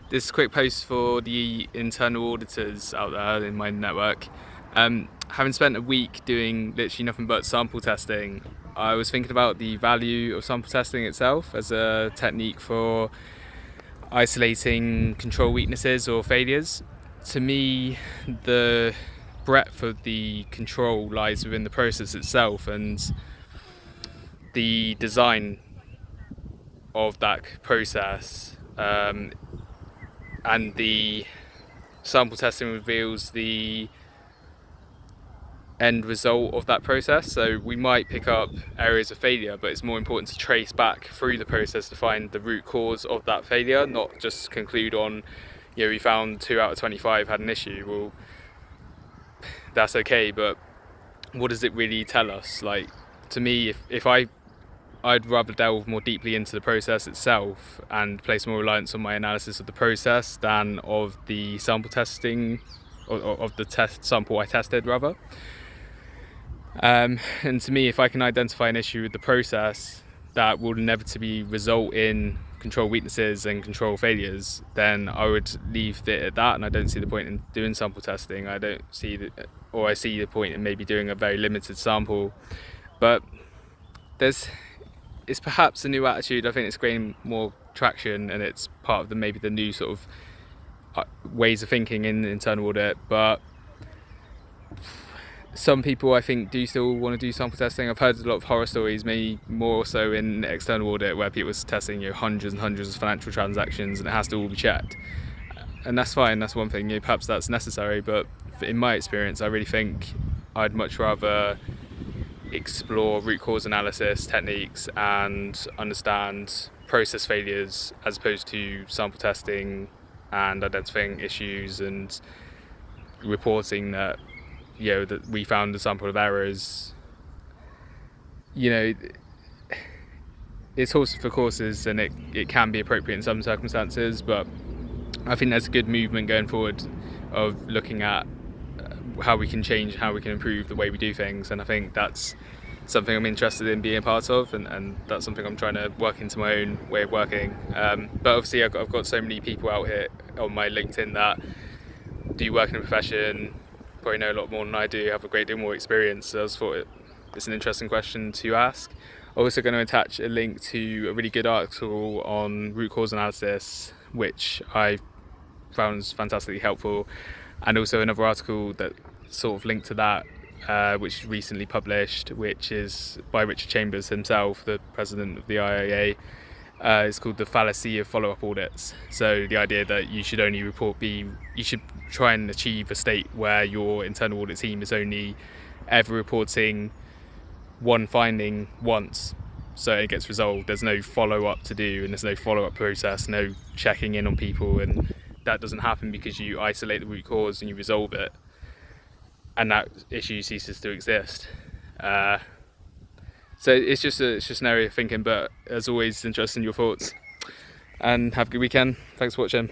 This is a quick post for the internal auditors out there in my network. Having spent a week doing literally nothing but sample testing, I was thinking about the value of sample testing itself as a technique for isolating control weaknesses or failures. To me, the breadth of the control lies within the process itself, and the design of that process and the sample testing reveals the end result of that process. So we might pick up areas of failure, but it's more important to trace back through the process to find the root cause of that failure, not just conclude on, we found 2 out of 25 had an issue. Well, that's okay, but what does it really tell us? Like, to me, if I'd rather delve more deeply into the process itself and place more reliance on my analysis of the process than of the sample testing, or of the test sample I tested rather. And to me, if I can identify an issue with the process that will inevitably result in control weaknesses and control failures, then I would leave it at that, and I don't see the point in doing sample testing. I see the point in maybe doing a very limited sample. But it's perhaps a new attitude. I think it's gaining more traction, and it's part of maybe the new sort of ways of thinking in internal audit. But some people, I think, do still want to do sample testing. I've heard a lot of horror stories, maybe more so in external audit, where people are testing hundreds and hundreds of financial transactions, and it has to all be checked. And that's fine, that's one thing, perhaps that's necessary, but in my experience, I really think I'd much rather explore root cause analysis techniques and understand process failures as opposed to sample testing and identifying issues and reporting that that we found a sample of errors. It's horses for courses, and it can be appropriate in some circumstances, but I think there's a good movement going forward of looking at how we can change, how we can improve the way we do things, and I think that's something I'm interested in being a part of, and that's something I'm trying to work into my own way of working. But obviously I've got so many people out here on my LinkedIn that do work in a profession, probably know a lot more than I do, have a great deal more experience, so I just thought it's an interesting question to ask. I'm also going to attach a link to a really good article on root cause analysis, which I found fantastically helpful, and also another article that sort of linked to that, which is recently published, which is by Richard Chambers himself, the president of the IIA. It's called The Fallacy of Follow-up Audits. So the idea that you should only you should try and achieve a state where your internal audit team is only ever reporting one finding once, so it gets resolved. There's no follow-up to do, and there's no follow-up process, no checking in on people, and that doesn't happen because you isolate the root cause and you resolve it, and that issue ceases to exist. So it's just an area of thinking, but as always, interested in your thoughts, and have a good weekend. Thanks for watching.